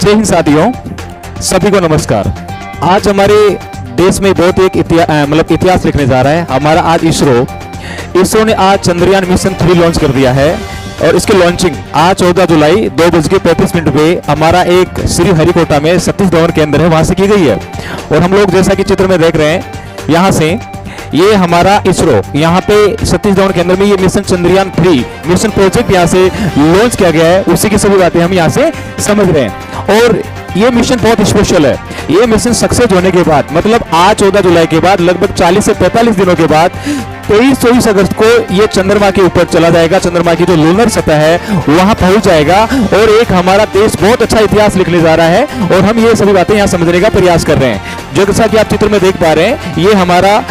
जय हिंद साथियों, सभी को नमस्कार। आज हमारे देश में बहुत एक इतिहास लिखने जा रहा है। हमारा आज इसरो ने आज चंद्रयान मिशन 3 लॉन्च कर दिया है और इसकी लॉन्चिंग आज 14 जुलाई 2:35 पे हमारा एक श्री हरिकोटा में सतीश धवन केंद्र है वहां से की गई है। और हम लोग जैसा कि चित्र में देख रहे हैं, यहाँ से ये हमारा इसरो यहाँ पे सतीश धवन केंद्र में ये मिशन चंद्रयान 3 मिशन प्रोजेक्ट यहाँ से लॉन्च किया गया है। उसी की सभी बातें हम यहाँ से समझ रहे हैं। और ये मिशन बहुत स्पेशल है। ये मिशन सक्सेस होने के बाद, मतलब आज 14 जुलाई के बाद लगभग 40 से 45 दिनों के बाद 23-24 अगस्त को ये चंद्रमा के ऊपर चला जाएगा। चंद्रमा की जो लूनर सतह है वहां पहुंच जाएगा और एक हमारा देश बहुत अच्छा इतिहास लिखने जा रहा है। और हम ये सभी बातें यहाँ समझने का प्रयास कर रहे हैं। जैसा कि आप चित्र में देख पा रहे हैं, ये हमारा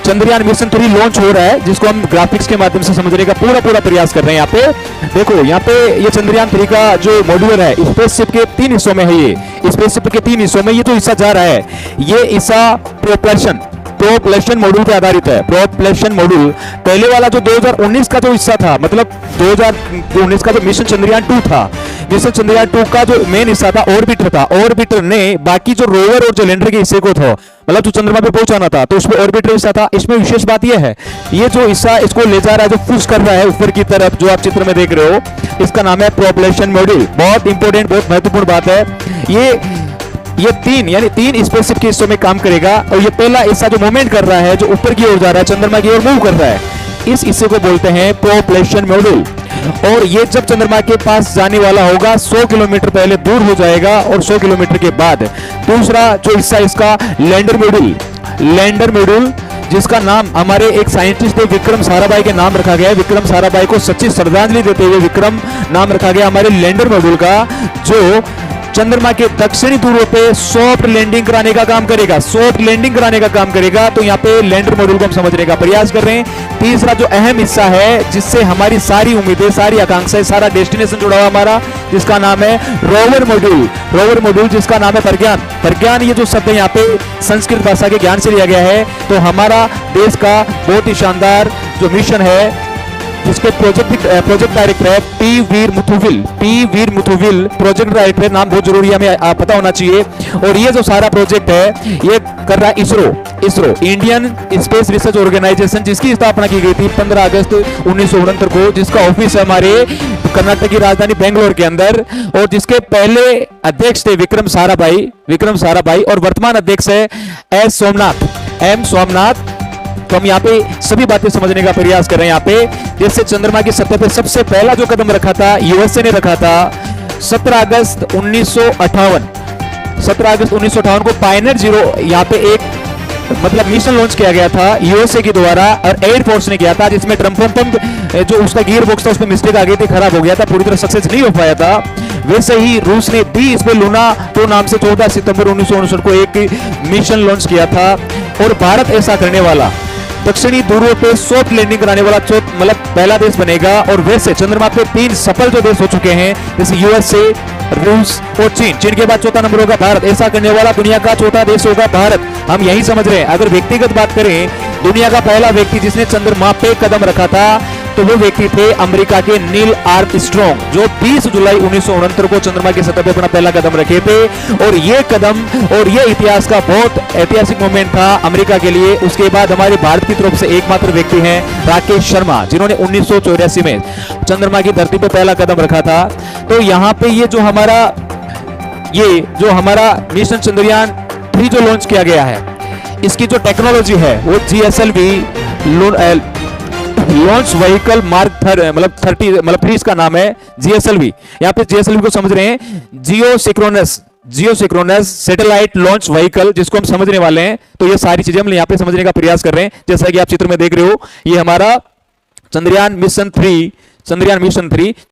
चंद्रयान मिशन 3 लॉन्च हो रहा है, जिसको हम ग्राफिक्स के माध्यम से समझने का पूरा प्रयास कर रहे हैं। यहाँ पे देखो, यहाँ पे ये चंद्रयान 3 का जो मॉड्यूल है स्पेसशिप के 3 हिस्सों में है। ये स्पेसशिप के 3 हिस्सों में ये जो हिस्सा जा रहा है, ये हिस्सा प्रोपल्शन मॉड्यूल पे आधारित है। प्रोपल्शन मॉड्यूल पहले वाला जो 2019 का जो हिस्सा था, मतलब 2019 का जो मिशन चंद्रयान 2 था, मिशन चंद्रयान 2 का जो मेन हिस्सा था ऑर्बिटर था। ऑर्बिटर ने बाकी जो रोवर और जो लैंडर के हिस्से को था, मतलब जो चंद्रमा पे पहुंचाना था, तो उसमें ऑर्बिटर हिस्सा था। इसमें विशेष बात यह है, ये जो हिस्सा इसको ले जा रहा है, जो पुश कर रहा है ऊपर की तरफ, जो आप चित्र में देख रहे हो, इसका नाम है प्रोपल्शन मॉड्यूल। बहुत इंपॉर्टेंट, बहुत महत्वपूर्ण बात है। ये 3 स्पेसशिप के हिस्सों में काम करेगा। और ये पहला हिस्सा जो मूवमेंट कर रहा है, जो ऊपर की ओर जा रहा है, चंद्रमा की ओर मूव कर रहा है, इस हिस्से को बोलते हैं प्रोपल्शन मॉड्यूल। और ये जब चंद्रमा के पास जाने वाला होगा 100 किलोमीटर पहले दूर हो जाएगा। और 100 किलोमीटर के बाद दूसरा जो हिस्सा इसका लैंडर मॉड्यूल, जिसका नाम हमारे एक साइंटिस्ट थे विक्रम साराभाई के नाम रखा गया है। विक्रम साराभाई को सच्ची श्रद्धांजलि देते हुए विक्रम नाम रखा गया हमारे लैंडर मॉड्यूल का, जो चंद्रमा के दक्षिणी ध्रुव पे सॉफ्ट लैंडिंग कराने का काम करेगा। तो यहाँ पे लैंडर मॉड्यूल को हम समझने का प्रयास कर रहे हैं। तीसरा जो अहम हिस्सा है, जिससे हमारी सारी उम्मीदें, सारी आकांक्षाएं, सारा डेस्टिनेशन जुड़ा हुआ हमारा, जिसका नाम है रोवर मॉड्यूल, जिसका नाम है प्रज्ञान। ये जो शब्द है यहाँ पे संस्कृत भाषा के ज्ञान से लिया गया है। तो हमारा देश का बहुत ही शानदार जो मिशन है, जिसके प्रोजेक्ट डायरेक्टर है पी वीर मुथुविल प्रोजेक्ट डायरेक्टर, नाम बहुत जरूरी है, हमें पता होना चाहिए। और ये जो सारा प्रोजेक्ट है ये कर रहा है ISRO Indian space research organisation, जिसकी स्थापना की गई थी 15 अगस्त 1969 को, जिसका ऑफिस है हमारे कर्नाटक की राजधानी बेंगलोर के अंदर। और जिसके पहले अध्यक्ष थे विक्रम साराभाई और वर्तमान अध्यक्ष है एम सोमनाथ। तो हम यहाँ पे सभी बातें समझने का प्रयास कर रहे हैं। यहाँ पे जैसे चंद्रमा की सतह पे सबसे पहला जो कदम रखा था यूएसए ने रखा था 17 अगस्त 1958 को पायनियर 0 यहाँ पे एक मतलब मिशन लॉन्च किया गया था यूएसए के द्वारा और एयरफोर्स ने किया था, जिसमें ट्रम्पम जो उसका गियर बॉक्स था उसमें मिस्टेक आ गई थी, खराब हो गया था, पूरी तरह सक्सेस नहीं हो पाया था। वैसे ही रूस ने भी इसमें लूना 2 नाम से 14 सितंबर 1969 को एक मिशन लॉन्च किया था। और भारत ऐसा करने वाला, दक्षिणी ध्रुव पे सॉफ्ट लैंडिंग कराने वाला मतलब पहला देश बनेगा। और वैसे चंद्रमा पे 3 सफल जो देश हो चुके हैं, जैसे यूएसए, रूस और चीन के बाद चौथा नंबर होगा भारत। ऐसा करने वाला दुनिया का चौथा देश होगा भारत। हम यही समझ रहे हैं। अगर व्यक्तिगत बात करें, दुनिया का पहला व्यक्ति जिसने चंद्रमा पे कदम रखा था, तो वो व्यक्ति थे अमेरिका के नील आर्मस्ट्रांग, जो 20 जुलाई 1969 को चंद्रमा की सतह पे अपना पहला कदम रखे थे। और ये कदम और ये इतिहास का बहुत ऐतिहासिक मोमेंट था अमेरिका के लिए। उसके बाद हमारे भारत की तरफ से एकमात्र व्यक्ति हैं राकेश शर्मा, जिन्होंने 1984 में चंद्रमा की धरती पे पहला कदम रखा था। तो यहाँ पे ये जो हमारा मिशन चंद्रयान 3 जो लॉन्च किया गया है, इसकी जो टेक्नोलॉजी है वो GSLV लॉन्च व्हीकल मार्क 3 इसका नाम है GSLV। यहाँ पे GSLV को समझ रहे हैं, जियो सिक्रोनस सैटेलाइट लॉन्च व्हीकल, जिसको हम समझने वाले हैं। तो ये सारी चीजें हम यहाँ पे समझने का प्रयास कर रहे हैं। जैसा कि आप चित्र में देख रहे हो, ये हमारा चंद्रयान मिशन 3